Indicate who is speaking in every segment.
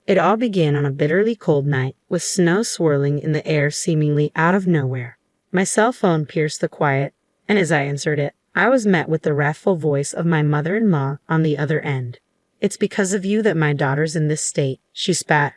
Speaker 1: It all began on a bitterly cold night, with snow swirling in the air seemingly out of nowhere. My cell phone pierced the quiet, and as I answered it, I was met with the wrathful voice of my mother-in-law on the other end. "It's because of you that my daughter's in this state," she spat,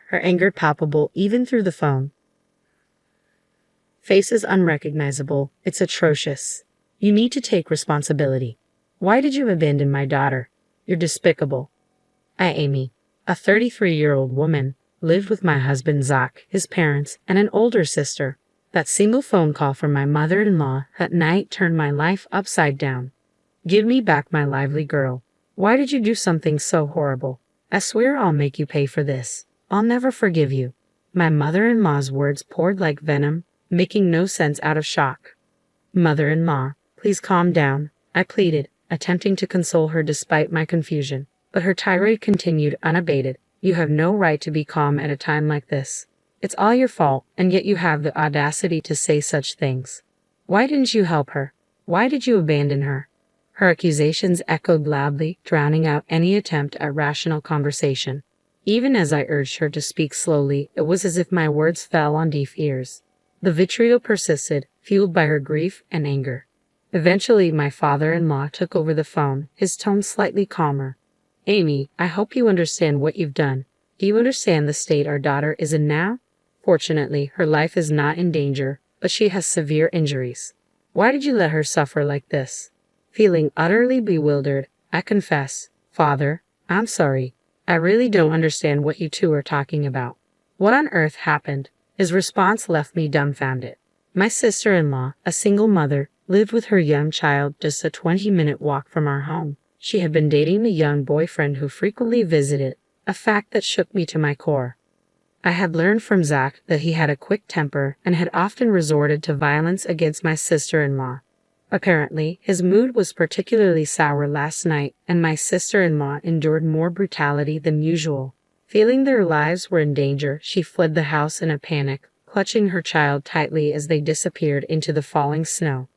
Speaker 1: her anger palpable even through the phone. Face is unrecognizable. It's atrocious. You need to take responsibility. Why did you abandon my daughter? You're despicable. Amy, a 33-year-old woman, lived with my husband Zach, his parents, and an older sister. That single phone call from my mother-in-law that night turned my life upside down. Give me back my lively girl. Why did you do something so horrible? I swear I'll make you pay for this. I'll never forgive you. My mother-in-law's words poured like venom, making no sense out of shock. Mother-in-law, please calm down, I pleaded, attempting to console her despite my confusion. But her tirade continued unabated. You have no right to be calm at a time like this. It's all your fault, and yet you have the audacity to say such things. Why didn't you help her? Why did you abandon her? Her accusations echoed loudly, drowning out any attempt at rational conversation. Even as I urged her to speak slowly, it was as if my words fell on deaf ears. The vitriol persisted, fueled by her grief and anger. Eventually, my father-in-law took over the phone, his tone slightly calmer. Amy, I hope you understand what you've done. Do you understand the state our daughter is in now? Fortunately, her life is not in danger, but she has severe injuries. Why did you let her suffer like this? Feeling utterly bewildered, I confess, Father, I'm sorry. I really don't understand what you two are talking about. What on earth happened? His response left me dumbfounded. My sister-in-law, a single mother, lived with her young child just a 20-minute walk from our home. She had been dating a young boyfriend who frequently visited, a fact that shook me to my core. I had learned from Zach that he had a quick temper and had often resorted to violence against my sister-in-law. Apparently, his mood was particularly sour last night, and my sister-in-law endured more brutality than usual. Feeling their lives were in danger, she fled the house in a panic, clutching her child tightly as they disappeared into the falling snow.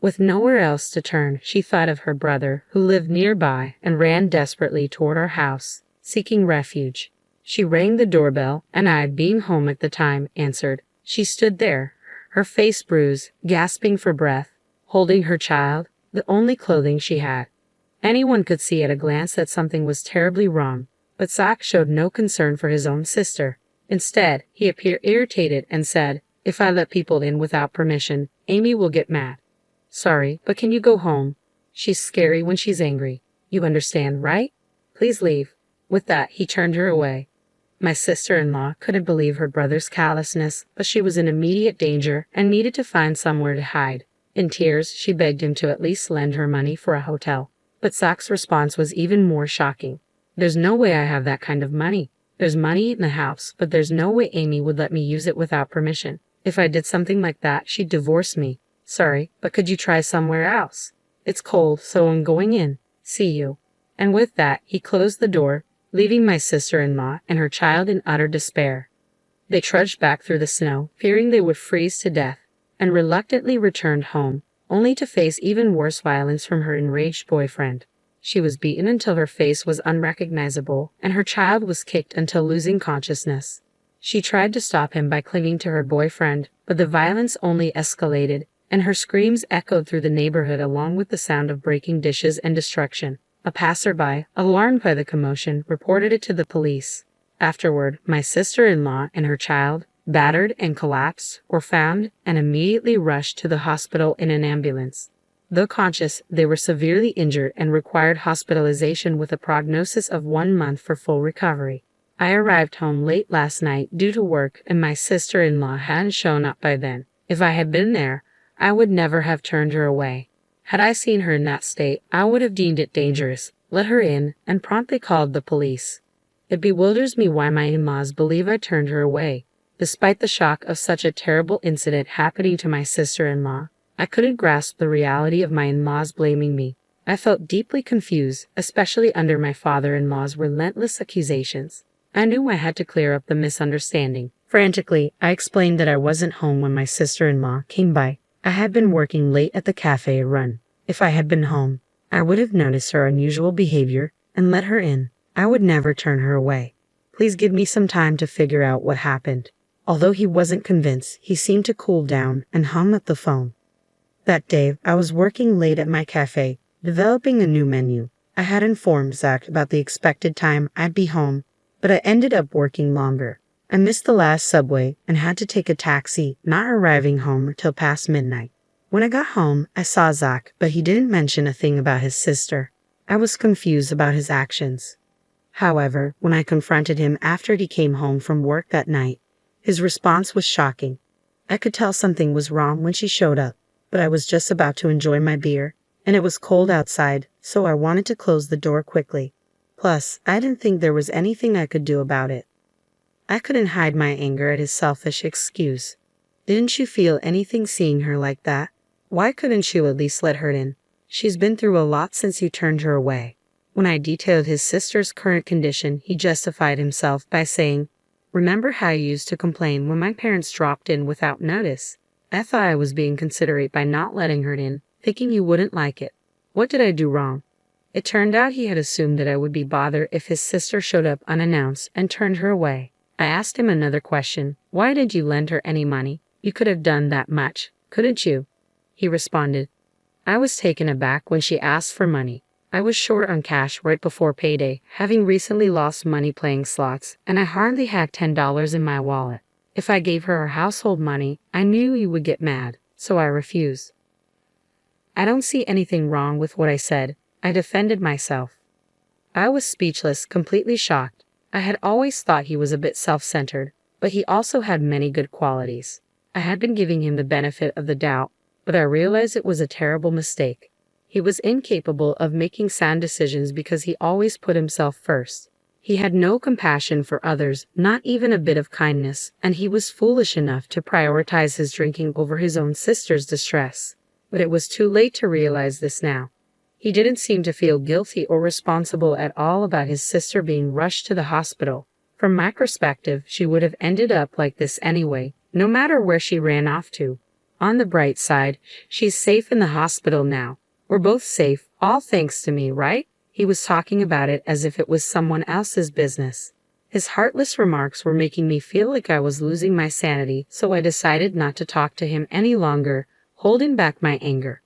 Speaker 1: With nowhere else to turn, she thought of her brother, who lived nearby, and ran desperately toward our house, seeking refuge. She rang the doorbell, and I, being home at the time, answered. She stood there, her face bruised, gasping for breath, holding her child, the only clothing she had. Anyone could see at a glance that something was terribly wrong, but Zach showed no concern for his own sister. Instead, he appeared irritated and said, "If I let people in without permission, Amy will get mad." "Sorry, but can you go home? She's scary when she's angry. You understand, right? Please leave." With that, he turned her away. My sister-in-law couldn't believe her brother's callousness, but she was in immediate danger and needed to find somewhere to hide. In tears, she begged him to at least lend her money for a hotel. But Zach's response was even more shocking. "There's no way I have that kind of money. There's money in the house, but there's no way Amy would let me use it without permission. If I did something like that, she'd divorce me. Sorry, but could you try somewhere else? It's cold, so I'm going in. See you." And with that, he closed the door, leaving my sister-in-law and her child in utter despair. They trudged back through the snow, fearing they would freeze to death, and reluctantly returned home, only to face even worse violence from her enraged boyfriend. She was beaten until her face was unrecognizable, and her child was kicked until losing consciousness. She tried to stop him by clinging to her boyfriend, but the violence only escalated, and her screams echoed through the neighborhood along with the sound of breaking dishes and destruction. A passerby, alarmed by the commotion, reported it to the police. Afterward, my sister-in-law and her child, battered and collapsed, were found and immediately rushed to the hospital in an ambulance. Though conscious, they were severely injured and required hospitalization with a prognosis of 1 month for full recovery. I arrived home late last night due to work, and my sister-in-law hadn't shown up by then. If I had been there, I would never have turned her away. Had I seen her in that state, I would have deemed it dangerous, let her in, and promptly called the police. It bewilders me why my in-laws believe I turned her away. Despite the shock of such a terrible incident happening to my sister-in-law, I couldn't grasp the reality of my in-laws blaming me. I felt deeply confused, especially under my father-in-law's relentless accusations. I knew I had to clear up the misunderstanding. Frantically, I explained that I wasn't home when my sister-in-law came by. I had been working late at the cafe run. If I had been home, I would have noticed her unusual behavior and let her in. I would never turn her away. Please give me some time to figure out what happened. Although he wasn't convinced, he seemed to cool down and hung up the phone. That day, I was working late at my cafe, developing a new menu. I had informed Zach about the expected time I'd be home, but I ended up working longer. I missed the last subway and had to take a taxi, not arriving home till past midnight. When I got home, I saw Zach, but he didn't mention a thing about his sister. I was confused about his actions. However, when I confronted him after he came home from work that night, his response was shocking. I could tell something was wrong when she showed up, but I was just about to enjoy my beer, and it was cold outside, so I wanted to close the door quickly. Plus, I didn't think there was anything I could do about it. I couldn't hide my anger at his selfish excuse. Didn't you feel anything seeing her like that? Why couldn't you at least let her in? She's been through a lot since you turned her away. When I detailed his sister's current condition, he justified himself by saying, "Remember how you used to complain when my parents dropped in without notice? I thought I was being considerate by not letting her in, thinking you wouldn't like it. What did I do wrong?" It turned out he had assumed that I would be bothered if his sister showed up unannounced and turned her away. I asked him another question. "Why did you lend her any money? You could have done that much, couldn't you?" He responded, "I was taken aback when she asked for money. I was short on cash right before payday, having recently lost money playing slots, and I hardly had $10 in my wallet. If I gave her household money, I knew you would get mad, so I refused." I don't see anything wrong with what I said. I defended myself. I was speechless, completely shocked. I had always thought he was a bit self-centered, but he also had many good qualities. I had been giving him the benefit of the doubt, but I realized it was a terrible mistake. He was incapable of making sound decisions because he always put himself first. He had no compassion for others, not even a bit of kindness, and he was foolish enough to prioritize his drinking over his own sister's distress. But it was too late to realize this now. He didn't seem to feel guilty or responsible at all about his sister being rushed to the hospital. From my perspective, she would have ended up like this anyway, no matter where she ran off to. On the bright side, she's safe in the hospital now. We're both safe, all thanks to me, right? He was talking about it as if it was someone else's business. His heartless remarks were making me feel like I was losing my sanity, so I decided not to talk to him any longer, holding back my anger.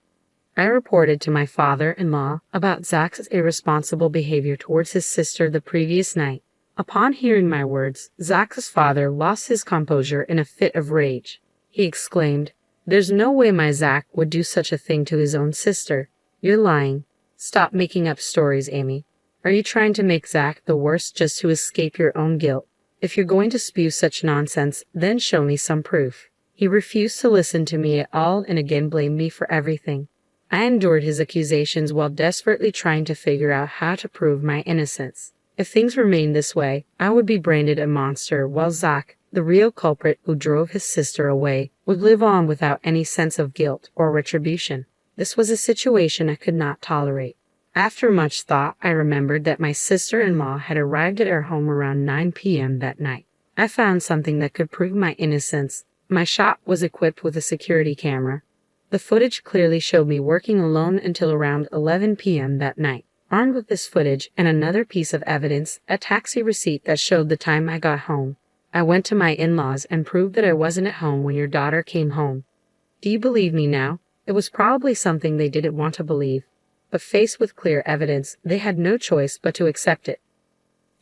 Speaker 1: I reported to my father-in-law about Zach's irresponsible behavior towards his sister the previous night. Upon hearing my words, Zach's father lost his composure in a fit of rage. He exclaimed, "There's no way my Zach would do such a thing to his own sister. You're lying. Stop making up stories, Amy. Are you trying to make Zach the worst just to escape your own guilt? If you're going to spew such nonsense, then show me some proof." He refused to listen to me at all and again blamed me for everything. I endured his accusations while desperately trying to figure out how to prove my innocence. If things remained this way, I would be branded a monster, while Zach, the real culprit who drove his sister away, would live on without any sense of guilt or retribution. This was a situation I could not tolerate. After much thought, I remembered that my sister-in-law had arrived at our home around 9 p.m. that night. I found something that could prove my innocence. My shop was equipped with a security camera. The footage clearly showed me working alone until around 11 p.m. that night. Armed with this footage and another piece of evidence, a taxi receipt that showed the time I got home, I went to my in-laws and proved that I wasn't at home when your daughter came home. Do you believe me now? It was probably something they didn't want to believe, but faced with clear evidence, they had no choice but to accept it.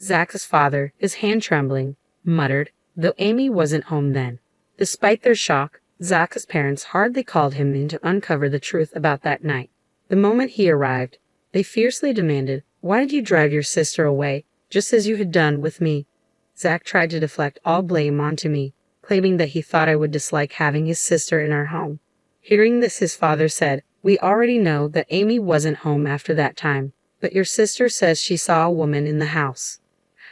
Speaker 1: Zach's father, his hand trembling, muttered, though Amy wasn't home then. Despite their shock, Zach's parents hardly called him in to uncover the truth about that night. The moment he arrived, they fiercely demanded, "Why did you drive your sister away, just as you had done with me?" Zach tried to deflect all blame onto me, claiming that he thought I would dislike having his sister in our home. Hearing this, his father said, "We already know that Amy wasn't home after that time, but your sister says she saw a woman in the house.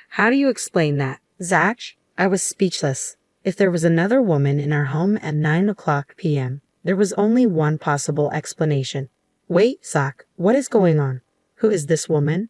Speaker 1: How do you explain that?" Zach, I was speechless. If there was another woman in our home at 9 p.m., there was only one possible explanation. "Wait, Zach, what is going on? Who is this woman?"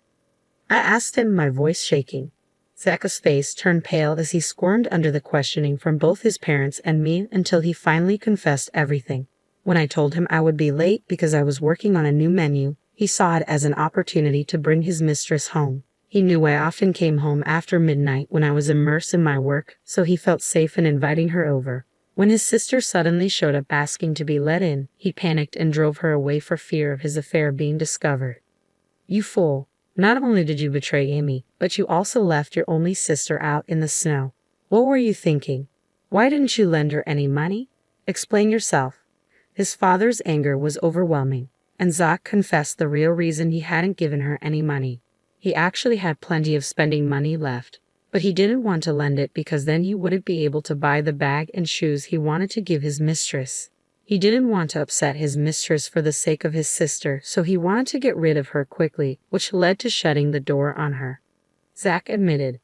Speaker 1: I asked him, my voice shaking. Zach's face turned pale as he squirmed under the questioning from both his parents and me until he finally confessed everything. When I told him I would be late because I was working on a new menu, he saw it as an opportunity to bring his mistress home. He knew I often came home after midnight when I was immersed in my work, so he felt safe in inviting her over. When his sister suddenly showed up asking to be let in, he panicked and drove her away for fear of his affair being discovered. You fool. Not only did you betray Amy, but you also left your only sister out in the snow. What were you thinking? Why didn't you lend her any money? Explain yourself. His father's anger was overwhelming, and Zach confessed the real reason he hadn't given her any money. He actually had plenty of spending money left, but he didn't want to lend it because then he wouldn't be able to buy the bag and shoes he wanted to give his mistress. He didn't want to upset his mistress for the sake of his sister, so he wanted to get rid of her quickly, which led to shutting the door on her. Zach admitted.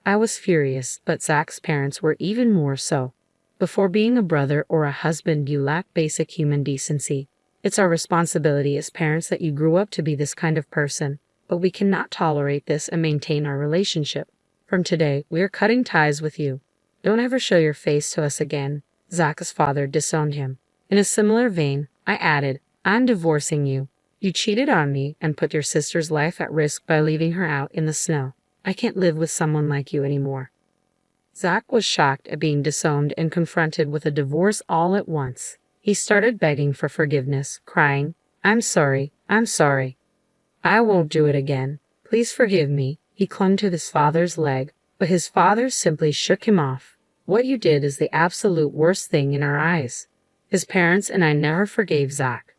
Speaker 1: I was furious, but Zach's parents were even more so. Before being a brother or a husband, you lack basic human decency. It's our responsibility as parents that you grew up to be this kind of person, but we cannot tolerate this and maintain our relationship. From today, we are cutting ties with you. Don't ever show your face to us again. Zach's father disowned him. In a similar vein, I added, I'm divorcing you. You cheated on me and put your sister's life at risk by leaving her out in the snow. I can't live with someone like you anymore. Zach was shocked at being disowned and confronted with a divorce all at once. He started begging for forgiveness, crying, I'm sorry. I won't do it again. Please forgive me. He clung to his father's leg, but his father simply shook him off. What you did is the absolute worst thing in our eyes. His parents and I never forgave Zach.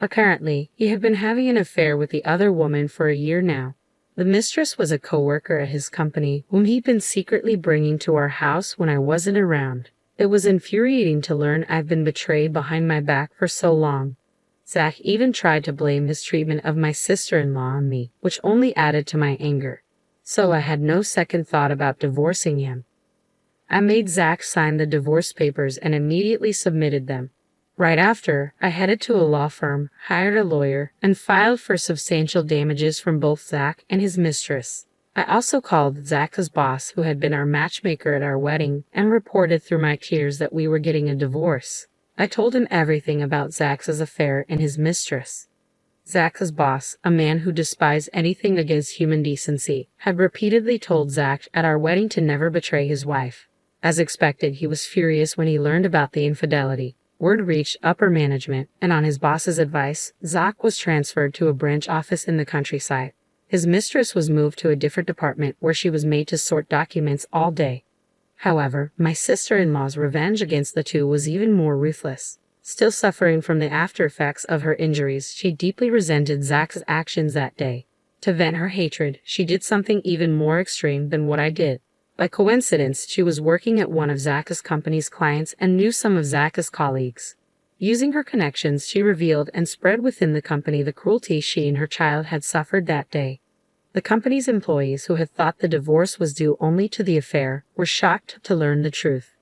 Speaker 1: Apparently, he had been having an affair with the other woman for a year now. The mistress was a co-worker at his company whom he'd been secretly bringing to our house when I wasn't around. It was infuriating to learn I've been betrayed behind my back for so long. Zach even tried to blame his treatment of my sister-in-law on me, which only added to my anger. So I had no second thought about divorcing him. I made Zach sign the divorce papers and immediately submitted them. Right after, I headed to a law firm, hired a lawyer, and filed for substantial damages from both Zach and his mistress. I also called Zach's boss, who had been our matchmaker at our wedding, and reported through my tears that we were getting a divorce. I told him everything about Zach's affair and his mistress. Zach's boss, a man who despised anything against human decency, had repeatedly told Zach at our wedding to never betray his wife. As expected, he was furious when he learned about the infidelity. Word reached upper management, and on his boss's advice, Zach was transferred to a branch office in the countryside. His mistress was moved to a different department where she was made to sort documents all day. However, my sister-in-law's revenge against the two was even more ruthless. Still suffering from the after effects of her injuries, she deeply resented Zach's actions that day. To vent her hatred, she did something even more extreme than what I did. By coincidence, she was working at one of Zach's company's clients and knew some of Zach's colleagues. Using her connections, she revealed and spread within the company the cruelty she and her child had suffered that day. The company's employees, who had thought the divorce was due only to the affair, were shocked to learn the truth.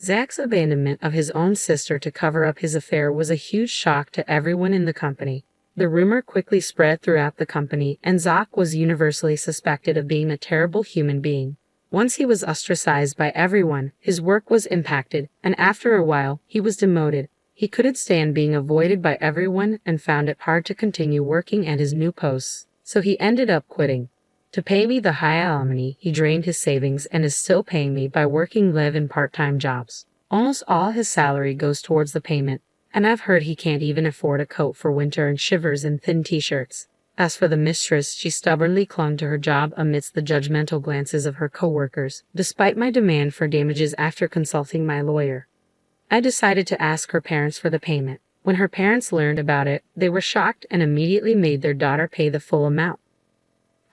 Speaker 1: Zach's abandonment of his own sister to cover up his affair was a huge shock to everyone in the company. The rumor quickly spread throughout the company, and Zach was universally suspected of being a terrible human being. Once he was ostracized by everyone, his work was impacted, and after a while, he was demoted. He couldn't stand being avoided by everyone and found it hard to continue working at his new posts, so he ended up quitting. To pay me the high alimony, he drained his savings and is still paying me by working live-in part-time jobs. Almost all his salary goes towards the payment, and I've heard he can't even afford a coat for winter and shivers in thin t-shirts. As for the mistress, she stubbornly clung to her job amidst the judgmental glances of her co-workers, despite my demand for damages after consulting my lawyer. I decided to ask her parents for the payment. When her parents learned about it, they were shocked and immediately made their daughter pay the full amount.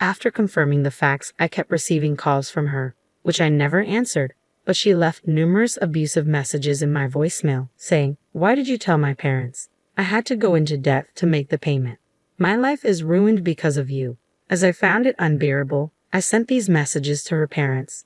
Speaker 1: After confirming the facts, I kept receiving calls from her, which I never answered, but she left numerous abusive messages in my voicemail, saying, "Why did you tell my parents? I had to go into debt to make the payment. My life is ruined because of you." As I found it unbearable, I sent these messages to her parents.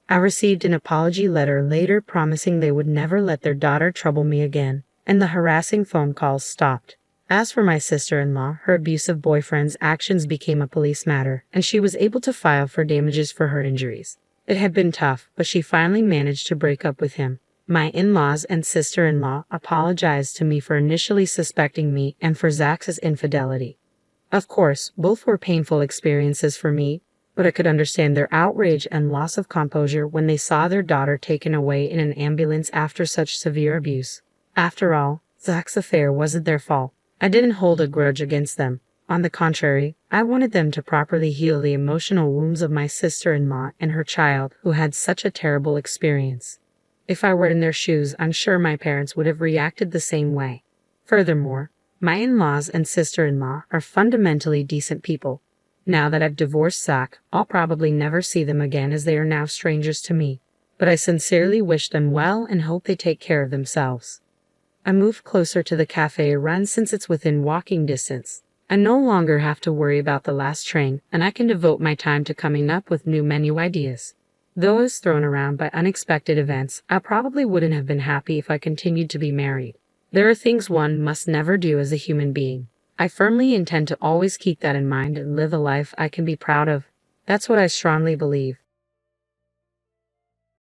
Speaker 1: I received an apology letter later promising they would never let their daughter trouble me again, and the harassing phone calls stopped. As for my sister-in-law, her abusive boyfriend's actions became a police matter, and she was able to file for damages for her injuries. It had been tough, but she finally managed to break up with him. My in-laws and sister-in-law apologized to me for initially suspecting me and for Zach's infidelity. Of course, both were painful experiences for me, but I could understand their outrage and loss of composure when they saw their daughter taken away in an ambulance after such severe abuse. After all, Zach's affair wasn't their fault. I didn't hold a grudge against them. On the contrary, I wanted them to properly heal the emotional wounds of my sister-in-law and her child who had such a terrible experience. If I were in their shoes, I'm sure my parents would have reacted the same way. Furthermore, my in-laws and sister-in-law are fundamentally decent people. Now that I've divorced Zach, I'll probably never see them again as they are now strangers to me. But I sincerely wish them well and hope they take care of themselves. I moved closer to the cafe run since it's within walking distance. I no longer have to worry about the last train, and I can devote my time to coming up with new menu ideas. Though I was thrown around by unexpected events, I probably wouldn't have been happy if I continued to be married. There are things one must never do as a human being. I firmly intend to always keep that in mind and live a life I can be proud of. That's what I strongly believe.